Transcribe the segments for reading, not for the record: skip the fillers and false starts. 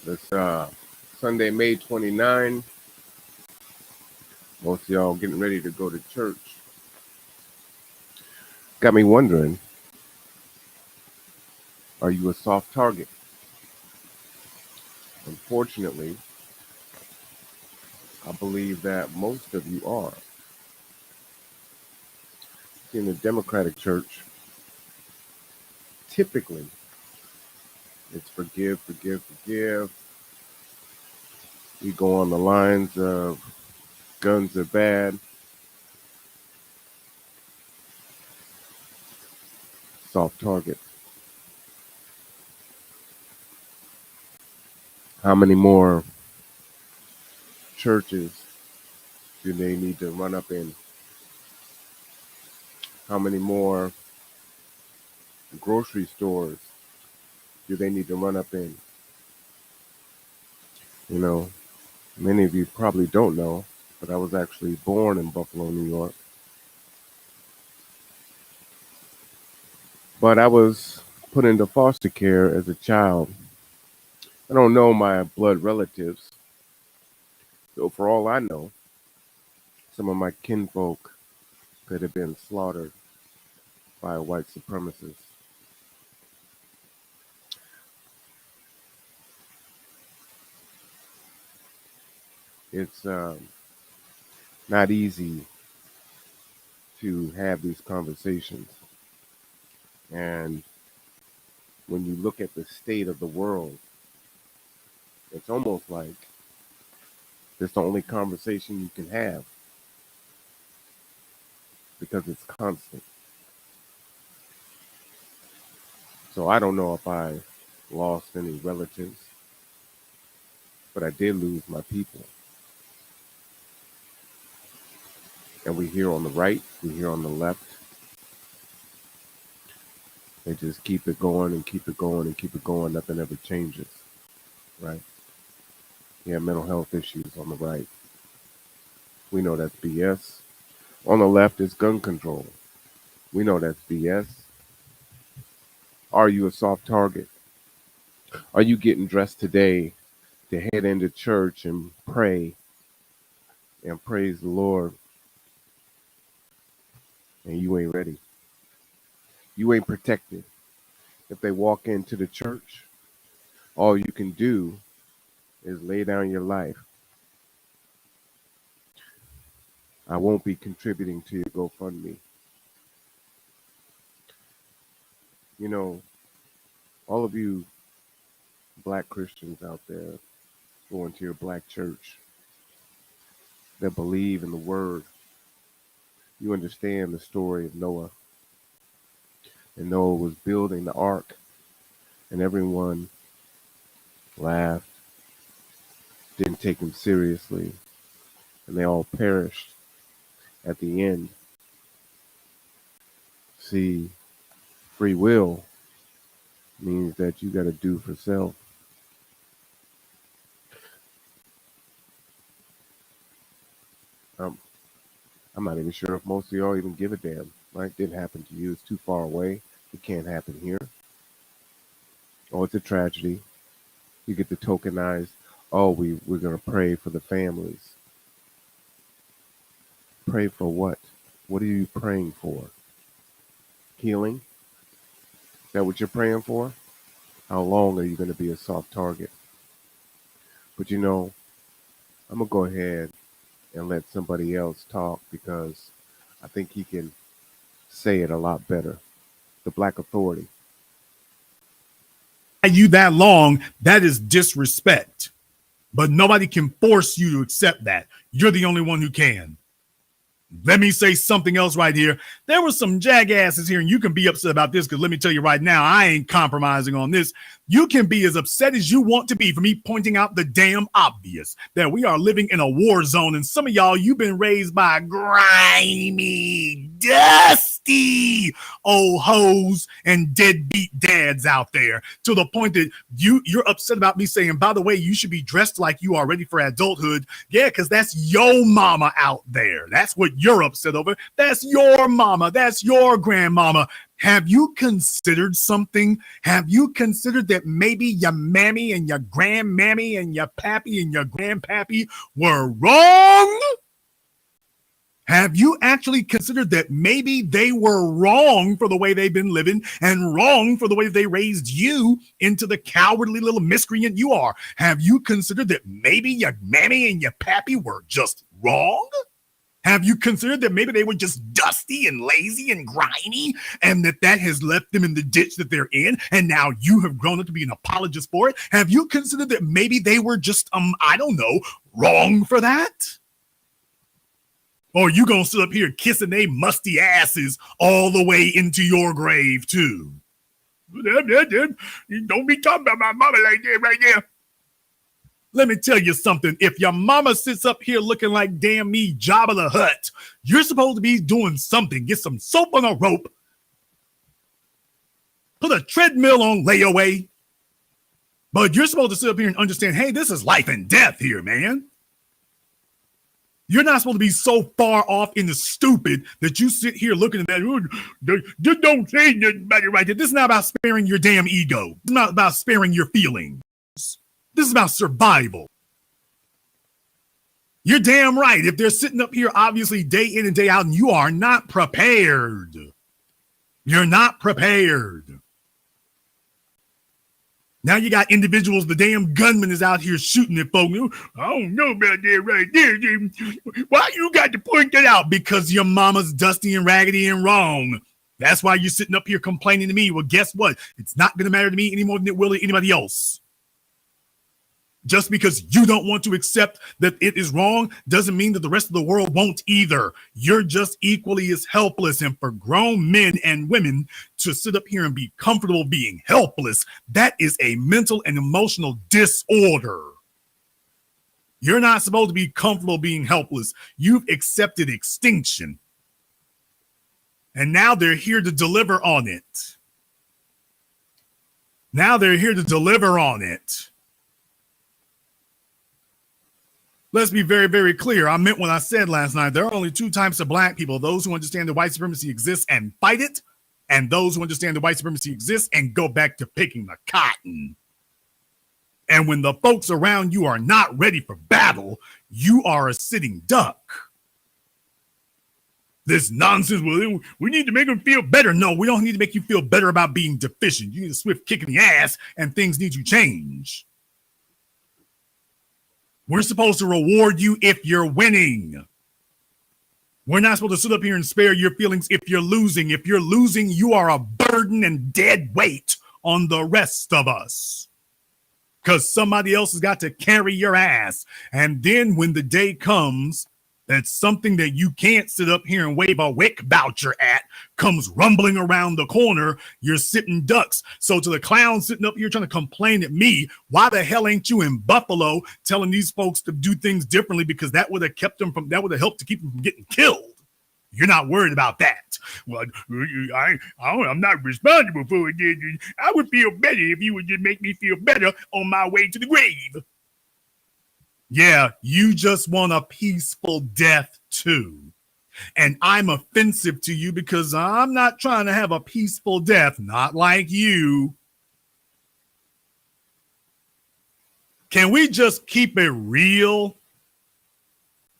It's Sunday, May 29. Most of y'all getting ready to go to church. Got me wondering, are you a soft target? Unfortunately, I believe that most of you are. In the Democratic Church, typically, it's forgive, forgive, forgive. We go on the lines of guns are bad, soft target. How many more churches do they need to run up in? How many more grocery stores do they need to run up in? You know, many of you probably don't know, but I was actually born in Buffalo, New York. But I was put into foster care as a child. I don't know my blood relatives, so for all I know, some of my kinfolk could have been slaughtered by white supremacists. It's not easy to have these conversations. And when you look at the state of the world, it's almost like it's the only conversation you can have because it's constant. So I don't know if I lost any relatives, but I did lose my people. And we hear on the right, we hear on the left. They just keep it going and keep it going and keep it going. Nothing ever changes, right? You have mental health issues on the right. We know that's BS. On the left is gun control. We know that's BS. Are you a soft target? Are you getting dressed today to head into church and pray and praise the Lord, and you ain't ready? You ain't protected. If they walk into the church, all you can do is lay down your life. I won't be contributing to your GoFundMe. You know, all of you black Christians out there going to your black church that believe in the word, you understand the story of Noah. And Noah was building the ark, and everyone laughed, didn't take him seriously, and they all perished at the end. See, free will means that you got to do for self. I'm not even sure if most of y'all even give a damn. Right? Didn't happen to you. It's too far away. It can't happen here. Oh, it's a tragedy. You get the tokenized, oh, we're going to pray for the families. Pray for what? What are you praying for? Healing? Is that what you're praying for? How long are you going to be a soft target? But you know, I'm going to go ahead and let somebody else talk because I think he can say it a lot better. The Black Authority. You that long, that is disrespect. But nobody can force you to accept that. You're the only one who can. Let me say something else right here. There were some jackasses here, and you can be upset about this because let me tell you right now, I ain't compromising on this. You can be as upset as you want to be for me pointing out the damn obvious that we are living in a war zone, and some of y'all, you've been raised by grimy, dusty old hoes and deadbeat dads out there to the point that you're upset about me saying, by the way, you should be dressed like you are ready for adulthood. Yeah, because that's your mama out there. That's what you're upset over. That's your mama. That's your grandmama. Have you considered something? Have you considered that maybe your mammy and your grandmammy and your pappy and your grandpappy were wrong? Have you actually considered that maybe they were wrong for the way they've been living and wrong for the way they raised you into the cowardly little miscreant you are? Have you considered that maybe your mammy and your pappy were just wrong? Have you considered that maybe they were just dusty and lazy and grimy and that has left them in the ditch that they're in, and now you have grown up to be an apologist for it? Have you considered that maybe they were just, I don't know, wrong for that? Or you gonna sit up here kissing they musty asses all the way into your grave too? Don't be talking about my mama like that right there. Let me tell you something. If your mama sits up here looking like damn me, Jabba the Hutt, you're supposed to be doing something. Get some soap on a rope. Put a treadmill on layaway. But you're supposed to sit up here and understand, hey, this is life and death here, man. You're not supposed to be so far off in the stupid that you sit here looking at that. Just don't say nothing about it right there. This is not about sparing your damn ego. It's not about sparing your feelings. This is about survival. You're damn right. If they're sitting up here obviously day in and day out and you are not prepared. You're not prepared. Now you got individuals, the damn gunman is out here shooting at folks. I don't know about that right there. Why you got to point that out? Because your mama's dusty and raggedy and wrong. That's why you're sitting up here complaining to me. Well, guess what? It's not going to matter to me any more than it will to anybody else. Just because you don't want to accept that it is wrong doesn't mean that the rest of the world won't either. You're just equally as helpless. And for grown men and women to sit up here and be comfortable being helpless, that is a mental and emotional disorder. You're not supposed to be comfortable being helpless. You've accepted extinction. And now they're here to deliver on it. Now they're here to deliver on it. Let's be very, very clear. I meant what I said last night. There are only two types of black people: those who understand that white supremacy exists and fight it, and those who understand that white supremacy exists and go back to picking the cotton. And when the folks around you are not ready for battle, you are a sitting duck. This nonsense, well, we need to make them feel better. No, we don't need to make you feel better about being deficient. You need a swift kick in the ass and things need to change. We're supposed to reward you if you're winning. We're not supposed to sit up here and spare your feelings if you're losing. If you're losing, you are a burden and dead weight on the rest of us. Because somebody else has got to carry your ass. And then when the day comes that something that you can't sit up here and wave a wick voucher at comes rumbling around the corner, you're sitting ducks. So to the clown sitting up here trying to complain at me, why the hell ain't you in Buffalo telling these folks to do things differently, because that would have helped to keep them from getting killed? You're not worried about that. Well, I'm not responsible for it. I would feel better if you would just make me feel better on my way to the grave. Yeah, you just want a peaceful death too. And I'm offensive to you because I'm not trying to have a peaceful death, not like you. Can we just keep it real?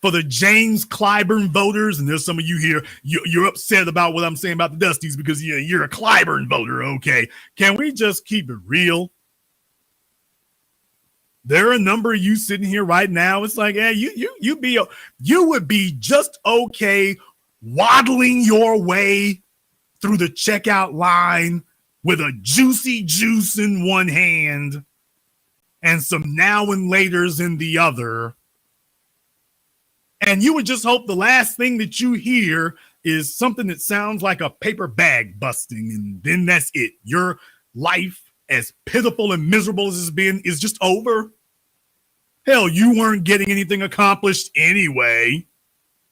For the James Clyburn voters, and there's some of you here, you're upset about what I'm saying about the Dusties because you're a Clyburn voter, okay? Can we just keep it real? There are a number of you sitting here right now. It's like, yeah, you would be just okay waddling your way through the checkout line with a juicy juice in one hand and some now and laters in the other. And you would just hope the last thing that you hear is something that sounds like a paper bag busting, and then that's it. Your life, as pitiful and miserable as it's been, is just over. Hell, you weren't getting anything accomplished anyway.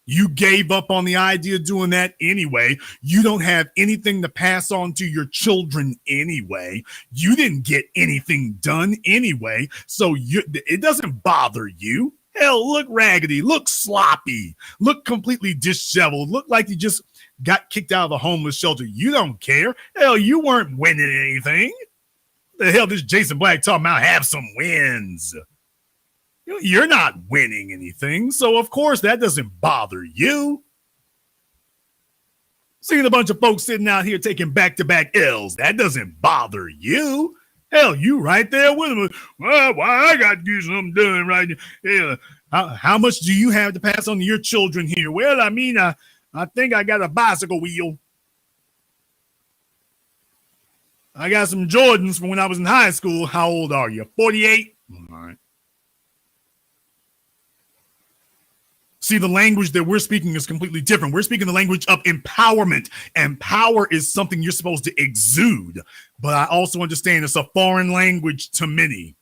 You gave up on the idea of doing that anyway. You don't have anything to pass on to your children anyway. You didn't get anything done anyway, so it doesn't bother you. Hell, look raggedy, look sloppy, look completely disheveled, look like you just got kicked out of the homeless shelter. You don't care. Hell, you weren't winning anything. The hell this Jason Black talking about have some wins? You're not winning anything, so of course that doesn't bother you. Seeing a bunch of folks sitting out here taking back-to-back L's, that doesn't bother you. Hell, you right there with them. Well, why I got to do something done right now? Yeah. How much do you have to pass on to your children here? Well, I mean, I think I got a bicycle wheel. I got some Jordans from when I was in high school. How old are you? 48? All right. See, the language that we're speaking is completely different. We're speaking the language of empowerment, and power is something you're supposed to exude. But I also understand it's a foreign language to many.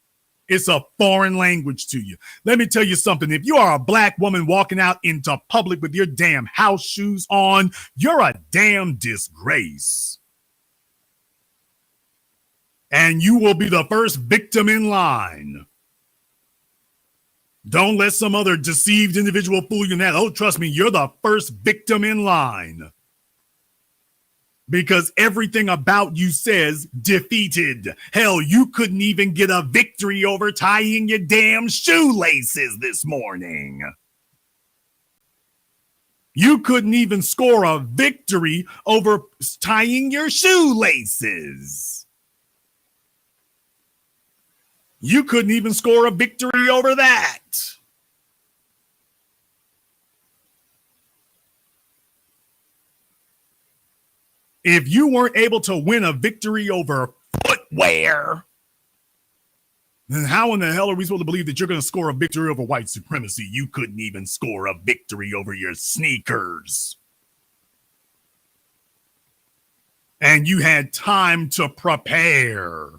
It's a foreign language to you. Let me tell you something. If you are a black woman walking out into public with your damn house shoes on, you're a damn disgrace. And you will be the first victim in line. Don't let some other deceived individual fool you in that. Oh, trust me, you're the first victim in line. Because everything about you says defeated. Hell, you couldn't even get a victory over tying your damn shoelaces this morning. You couldn't even score a victory over tying your shoelaces. You couldn't even score a victory over that. If you weren't able to win a victory over footwear, then how in the hell are we supposed to believe that you're going to score a victory over white supremacy? You couldn't even score a victory over your sneakers. And you had time to prepare.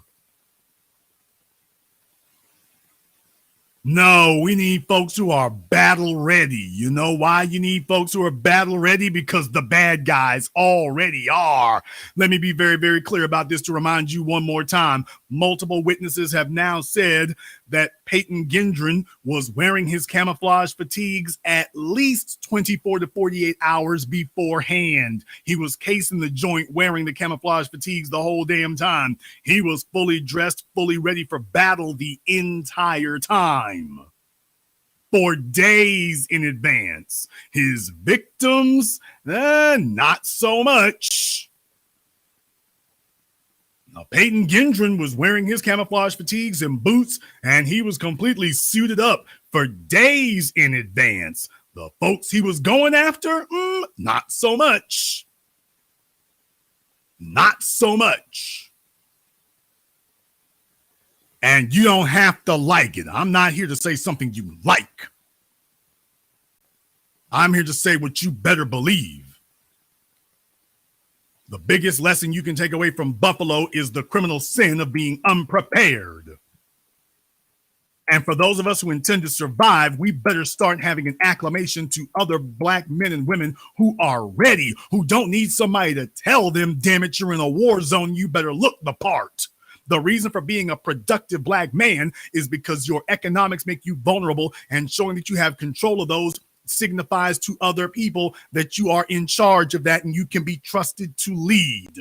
No, we need folks who are battle ready. You know why you need folks who are battle ready? Because the bad guys already are. Let me be very, very clear about this to remind you one more time. Multiple witnesses have now said that Peyton Gendron was wearing his camouflage fatigues at least 24 to 48 hours beforehand. He was casing the joint wearing the camouflage fatigues the whole damn time. He was fully dressed, fully ready for battle the entire time. For days in advance. His victims, not so much. Now, Peyton Gendron was wearing his camouflage fatigues and boots, and he was completely suited up for days in advance. The folks he was going after, not so much. Not so much. And you don't have to like it. I'm not here to say something you like. I'm here to say what you better believe. The biggest lesson you can take away from Buffalo is the criminal sin of being unprepared. And for those of us who intend to survive, we better start having an acclamation to other black men and women who are ready, who don't need somebody to tell them, damn it, you're in a war zone, you better look the part. The reason for being a productive black man is because your economics make you vulnerable, and showing that you have control of those signifies to other people that you are in charge of that and you can be trusted to lead.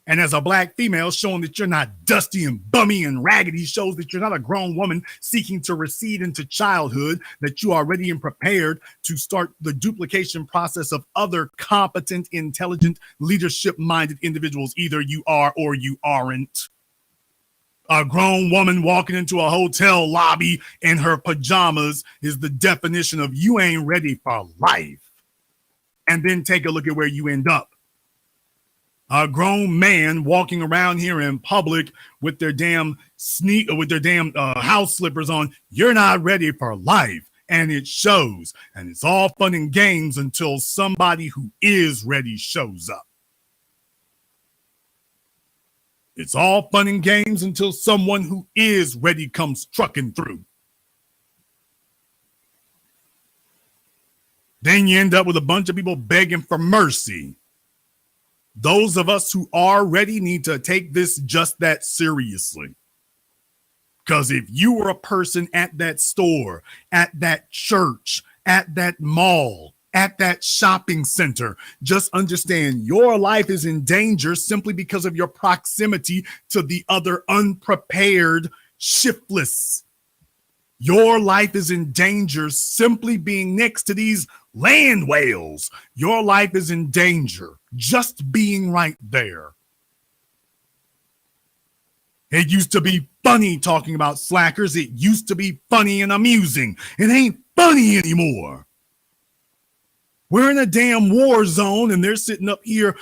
And as a black female, showing that you're not dusty and bummy and raggedy shows that you're not a grown woman seeking to recede into childhood, that you are ready and prepared to start the duplication process of other competent, intelligent, leadership-minded individuals. Either you are or you aren't. A grown woman walking into a hotel lobby in her pajamas is the definition of you ain't ready for life. And then take a look at where you end up. A grown man walking around here in public with their damn house slippers on. You're not ready for life. And it shows. And it's all fun and games until somebody who is ready shows up. It's all fun and games until someone who is ready comes trucking through. Then you end up with a bunch of people begging for mercy. Those of us who are ready need to take this just that seriously. Because if you were a person at that store, at that church, at that mall, at that shopping center. Just understand your life is in danger simply because of your proximity to the other unprepared shiftless. Your life is in danger simply being next to these land whales. Your life is in danger just being right there. It used to be funny talking about slackers. It used to be funny and amusing. It ain't funny anymore. We're in a damn war zone and they're sitting up here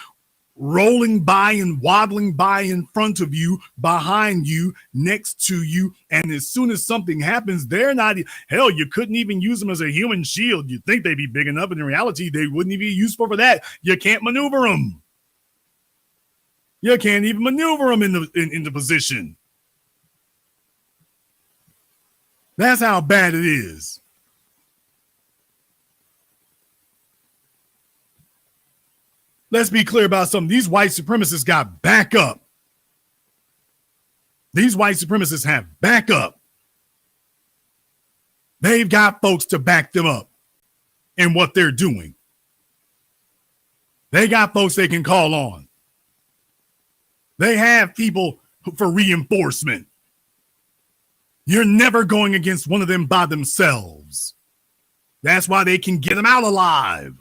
rolling by and waddling by in front of you, behind you, next to you. And as soon as something happens, they're not, hell, you couldn't even use them as a human shield. You'd think they'd be big enough, but in reality, they wouldn't even be useful for that. You can't maneuver them. You can't even maneuver them into position. That's how bad it is. Let's be clear about something. These white supremacists got backup. These white supremacists have backup. They've got folks to back them up in what they're doing. They got folks they can call on. They have people for reinforcement. You're never going against one of them by themselves. That's why they can get them out alive.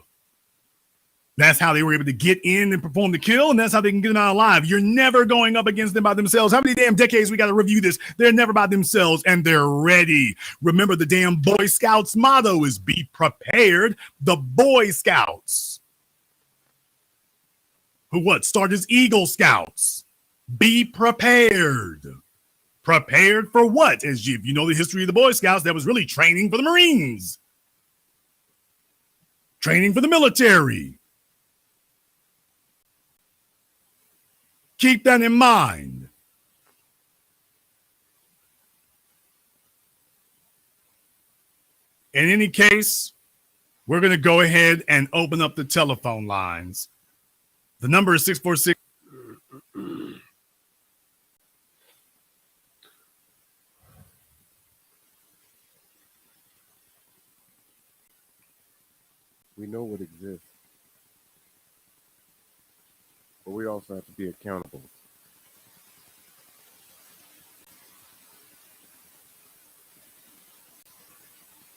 That's how they were able to get in and perform the kill, and that's how they can get them out alive. You're never going up against them by themselves. How many damn decades we got to review this? They're never by themselves, and they're ready. Remember, the damn Boy Scouts motto is be prepared. The Boy Scouts, who started as Eagle Scouts. Be prepared. Prepared for what? If you know the history of the Boy Scouts, that was really training for the Marines. Training for the military. Keep that in mind. In any case, we're going to go ahead and open up the telephone lines. The number is 646. We know what exists, but we also have to be accountable.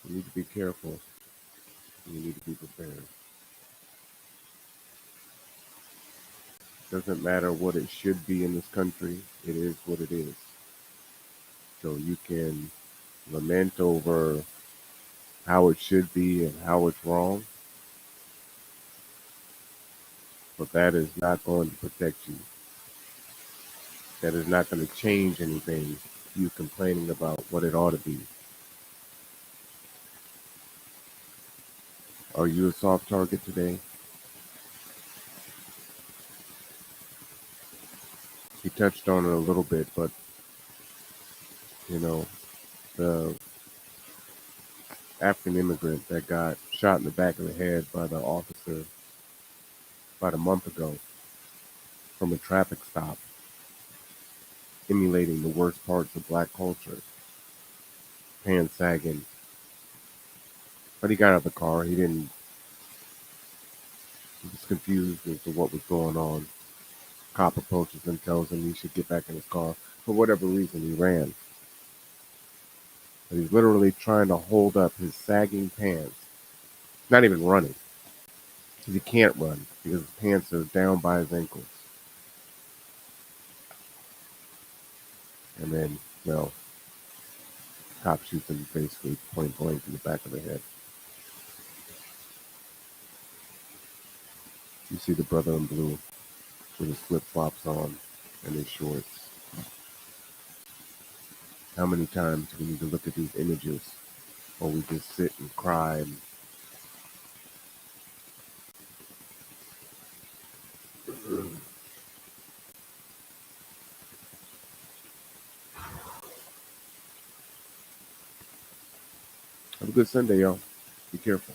You need to be careful. You need to be prepared. Doesn't matter what it should be in this country, it is what it is. So you can lament over how it should be and how it's wrong, but that is not going to protect you. That is not going to change anything, you complaining about what it ought to be. Are you a soft target today? He touched on it a little bit, but the African immigrant that got shot in the back of the head by the officer about a month ago from a traffic stop, emulating the worst parts of black culture, pants sagging. But he got out of the car. He was confused as to what was going on. Cop approaches him, tells him he should get back in his car. For whatever reason, he ran. But he's literally trying to hold up his sagging pants. Not even running. Because he can't run because his pants are down by his ankles. And then, cop shoots him basically point blank in the back of the head. You see the brother in blue with his flip-flops on and his shorts. How many times do we need to look at these images, or we just sit and cry and have a good Sunday, y'all. Be careful.